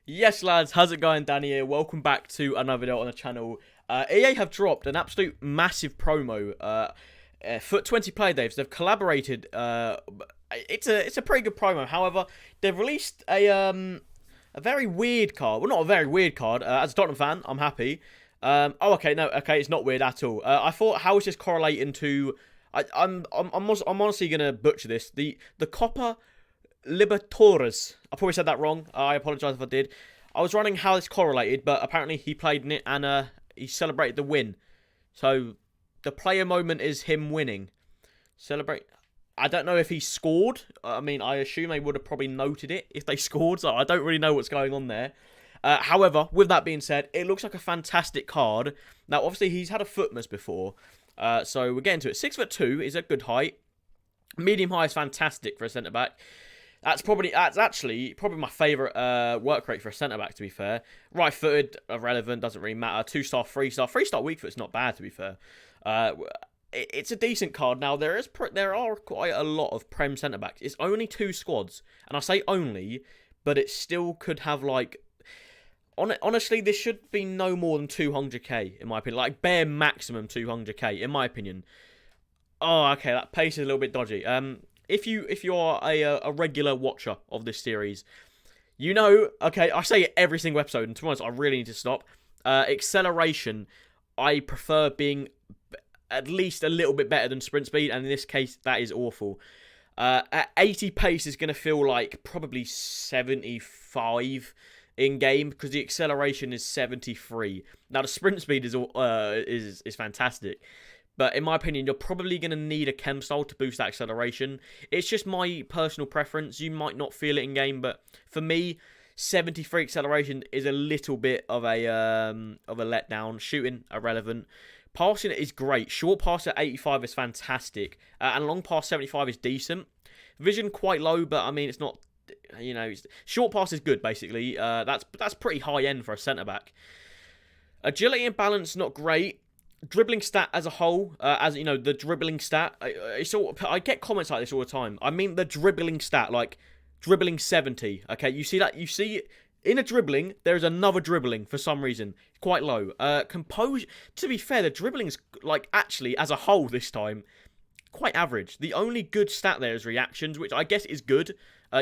Yes, lads, how's it going? Danny here. Welcome back to another video on the channel. EA have dropped an absolute massive promo. Foot 20 play days. They've collaborated. It's a pretty good promo. However, they've released a very weird card. Well, not a very weird card. As a Tottenham fan, I'm happy. Okay, it's not weird at all. I thought, how is this correlating to? I'm honestly gonna butcher this. The Copa Libertadores. I probably said that wrong. I apologise if I did. I was wondering how this correlated, but apparently he played in it and he celebrated the win. So the player moment is him winning. Celebrate. I don't know if he scored. I mean, I assume they would have probably noted it if they scored. So I don't really know what's going on there. However, with that being said, it looks like a fantastic card. Now, obviously, he's had a footmas before. So we're getting to it. 6'2" is a good height. Medium high is fantastic for a centre-back. That's actually probably my favourite work rate for a centre-back, to be fair. Right-footed, irrelevant, doesn't really matter. 2-star, 3-star. 3-star weak foot's not bad, to be fair. It's a decent card. Now, there are quite a lot of Prem centre-backs. It's only 2 squads. And I say only, but it still could have, like... Honestly, this should be no more than 200k, in my opinion. Like, bare maximum 200k, in my opinion. Oh, okay, that pace is a little bit dodgy. If you are a regular watcher of this series, you know, okay, I say it every single episode, and to be honest, I really need to stop. Acceleration, I prefer being at least a little bit better than sprint speed, and in this case, that is awful. At 80 pace is going to feel like probably 75 in game, because the acceleration is 73. Now, the sprint speed is fantastic. But in my opinion, you're probably going to need a chem style to boost that acceleration. It's just my personal preference. You might not feel it in game, but for me, 73 acceleration is a little bit of a letdown. Shooting, irrelevant. Passing is great. Short pass at 85 is fantastic, and long pass 75 is decent. Vision quite low, but I mean it's not. You know, short pass is good basically. That's pretty high end for a centre back. Agility and balance not great. Dribbling stat as a whole, as you know, the dribbling stat, I get comments like this all the time. I mean the dribbling stat, like dribbling 70. Okay, you see that? You see in a dribbling, there is another dribbling for some reason. Quite low. Composure. To be fair, the dribbling's like actually as a whole this time quite average. The only good stat there is reactions, which I guess is good.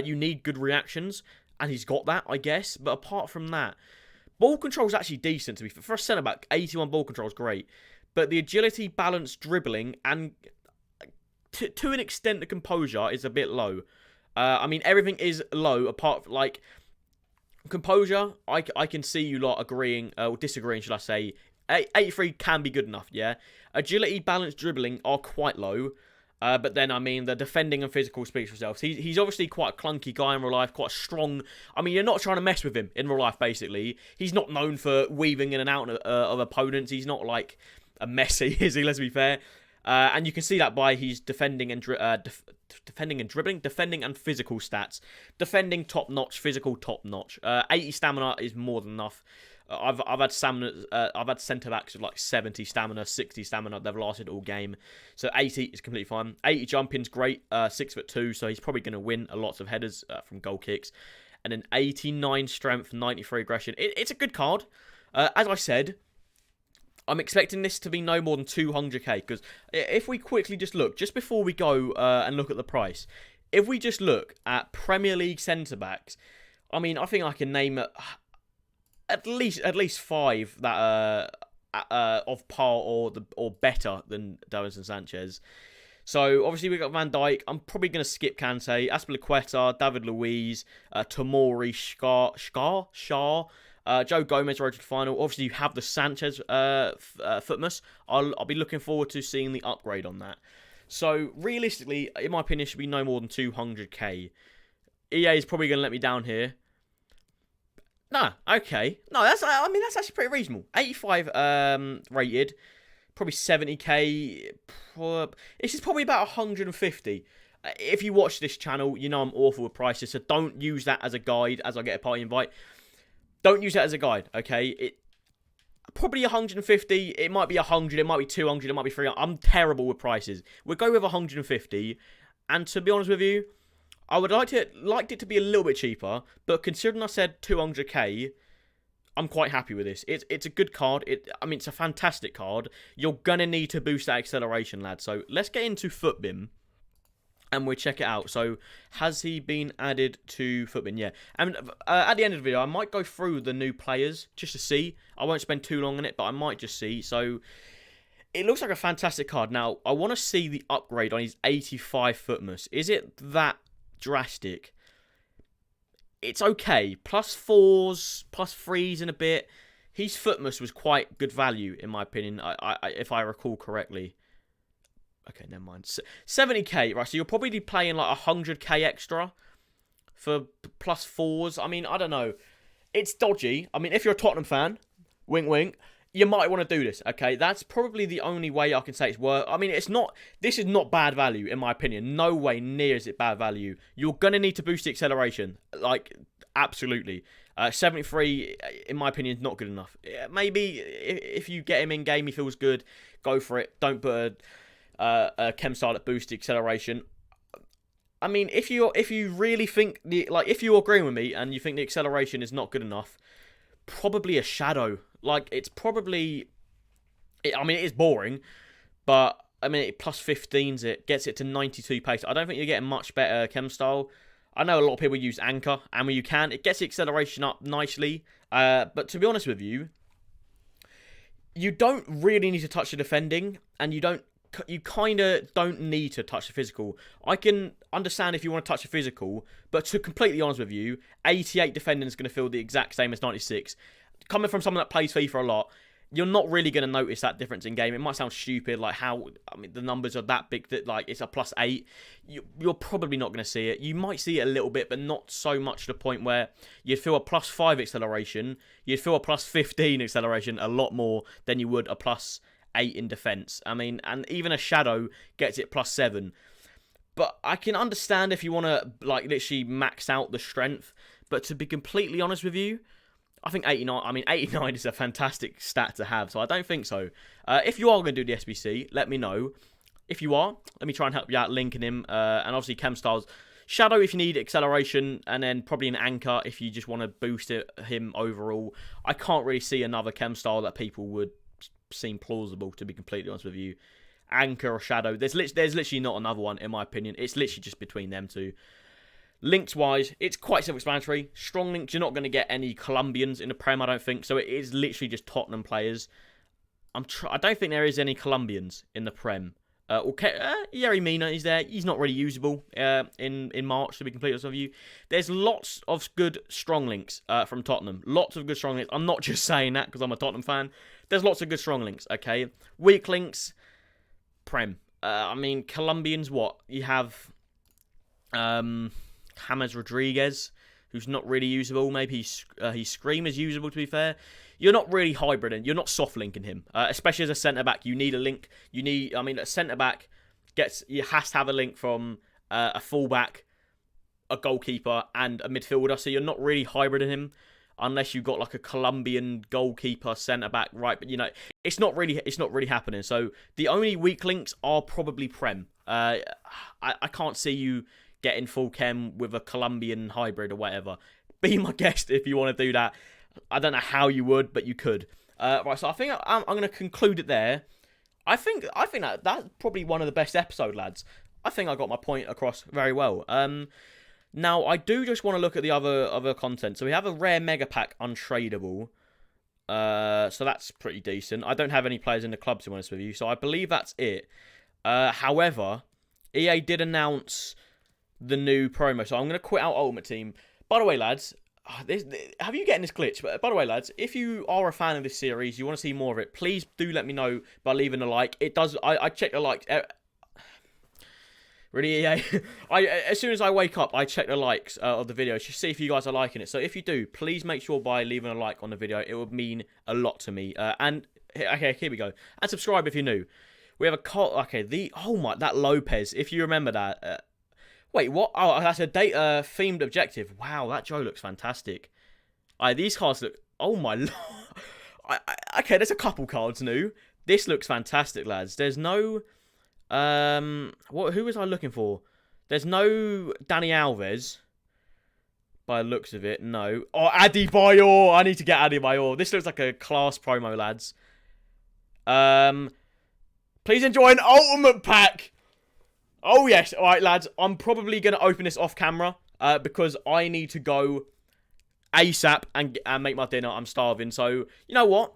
You need good reactions, and he's got that, I guess. But apart from that, ball control is actually decent to be fair. For a centre back, 81 ball control is great. But the agility, balance, dribbling, and to an extent the composure is a bit low. I mean, everything is low apart from, like, composure, I can see you lot agreeing, or disagreeing, should I say. 83 can be good enough, yeah. Agility, balance, dribbling are quite low. But then, I mean, the defending and physical speaks for itself. He's obviously quite a clunky guy in real life, quite strong. I mean, you're not trying to mess with him in real life, basically. He's not known for weaving in and out of opponents. He's not like a Messi, is he? Let's be fair. And you can see that by his defending and dribbling, defending and physical stats. Defending top notch, physical top notch. 80 stamina is more than enough. I've had centre backs with like 70 stamina, 60 stamina. They've lasted all game. So 80 is completely fine. 80 jumping's great. 6'2", so he's probably going to win a lot of headers from goal kicks. And then 89 strength, 93 aggression. It's a good card. As I said, I'm expecting this to be no more than 200k, because if we quickly just look, just before we go and look at the price, if we just look at Premier League centre-backs, I mean, I think I can name at least 5 that of par or better than Davinson Sanchez. So, obviously, we've got Van Dijk. I'm probably going to skip Kante, Azpilicueta, David Luiz, Tomori, Shah, Joe Gomez road to the final. Obviously, you have the Sanchez footmas. I'll be looking forward to seeing the upgrade on that. So, realistically, in my opinion, it should be no more than 200k. EA is probably going to let me down here. No, okay. No, that's actually pretty reasonable. 85 rated, probably 70k. This is probably about 150. If you watch this channel, you know I'm awful with prices, so don't use that as a guide as I get a party invite. Don't use that as a guide, okay? Probably 150. It might be 100. It might be 200. It might be 300. I'm terrible with prices. We'll go with 150. And to be honest with you, I would liked it to be a little bit cheaper, but considering I said 200k, I'm quite happy with this. It's a good card. I mean, it's a fantastic card. You're gonna need to boost that acceleration, lad. So let's get into Footbin, and we'll check it out. So, has he been added to Footbin? Yeah. And at the end of the video, I might go through the new players just to see. I won't spend too long on it, but I might just see. So, it looks like a fantastic card. Now, I want to see the upgrade on his 85 Footmus. Is it that drastic? It's okay. +4s, +3s in a bit. His Footmus was quite good value, in my opinion, if I recall correctly. Okay, never mind. 70k, right? So you'll probably be playing like 100k extra for +4s. I mean, I don't know. It's dodgy. I mean, if you're a Tottenham fan, wink, wink, you might want to do this. Okay, that's probably the only way I can say it's worth. I mean, it's not. This is not bad value in my opinion. No way near is it bad value. You're gonna need to boost the acceleration, like absolutely. 73, in my opinion, is not good enough. Maybe if you get him in game, he feels good. Go for it. Don't put a chem style that boosts the acceleration. I mean, if you really think if you're agreeing with me and you think the acceleration is not good enough, probably a shadow. Like it's probably, I mean, it is boring, but I mean, it +15s it gets it to 92 pace. I don't think you're getting much better chem style. I know a lot of people use anchor, and when you can, it gets the acceleration up nicely. But to be honest with you, you don't really need to touch the defending, and you kind of don't need to touch the physical. I can understand if you want to touch the physical, but to completely honest with you, 88 defending is going to feel the exact same as 96. Coming from someone that plays FIFA a lot, you're not really going to notice that difference in game. It might sound stupid, like how, I mean, the numbers are that big that like it's a +8. You're probably not going to see it. You might see it a little bit, but not so much to the point where you'd feel a +5 acceleration. You'd feel a +15 acceleration a lot more than you would a +8 in defense. I mean, and even a shadow gets it +7. But I can understand if you want to like literally max out the strength. But to be completely honest with you, I think 89. I mean, 89 is a fantastic stat to have, so I don't think so. If you are going to do the SBC, let me know. If you are, let me try and help you out linking him. And obviously, chem styles. Shadow if you need acceleration, and then probably an anchor if you just want to boost him overall. I can't really see another chem style that people would seem plausible, to be completely honest with you. Anchor or shadow. There's literally not another one, in my opinion. It's literally just between them two. Links-wise, it's quite self-explanatory. Strong links, you're not going to get any Colombians in the Prem, I don't think. So it is literally just Tottenham players. I don't think there is any Colombians in the Prem. Yerry Mina is there. He's not really usable in March, to be completely honest with you. There's lots of good strong links from Tottenham. Lots of good strong links. I'm not just saying that because I'm a Tottenham fan. There's lots of good strong links, okay? Weak links, Prem. I mean, Colombians, what? You have James Rodriguez, who's not really usable. Maybe he's Scream is usable, to be fair. You're not really hybriding. You're not soft linking him, especially as a centre back. You need a link. A centre back has to have a link from a fullback, a goalkeeper, and a midfielder. So you're not really hybriding him unless you've got like a Colombian goalkeeper, centre back, right? But it's not really happening. So the only weak links are probably Prem. I can't see you getting full chem with a Colombian hybrid or whatever. Be my guest if you want to do that. I don't know how you would, but you could. Right, so I think I'm going to conclude it there. I think that's probably one of the best episodes, lads. I think I got my point across very well. Now, I do just want to look at the other content. So we have a rare mega pack untradeable. So that's pretty decent. I don't have any players in the club, to be honest with you. So I believe that's it. However, EA did announce the new promo. So I'm going to quit out Ultimate Team. By the way, lads, have you getting this glitch? But by the way, lads, if you are a fan of this series, you want to see more of it, please do let me know by leaving a like. It does. I check the likes. Really, EA? As soon as I wake up, I check the likes of the videos to see if you guys are liking it. So if you do, please make sure by leaving a like on the video. It would mean a lot to me. And okay, here we go. And subscribe if you're new. We have a that Lopez. If you remember that. Wait, what? Oh, that's a data themed objective. Wow, that Joe looks fantastic. These cards look. Oh my lord. Okay, there's a couple cards new. This looks fantastic, lads. There's no. Who was I looking for? There's no Dani Alves. By the looks of it, no. Oh, Adebayor. I need to get Adebayor. This looks like a class promo, lads. Please enjoy an ultimate pack. Oh, yes. All right, lads. I'm probably going to open this off camera because I need to go ASAP and make my dinner. I'm starving. So, you know what?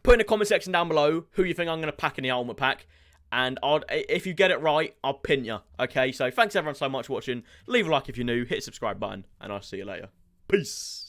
Put in the comment section down below who you think I'm going to pack in the ultimate pack. And if you get it right, I'll pin you. Okay, so thanks everyone so much for watching. Leave a like if you're new. Hit the subscribe button. And I'll see you later. Peace.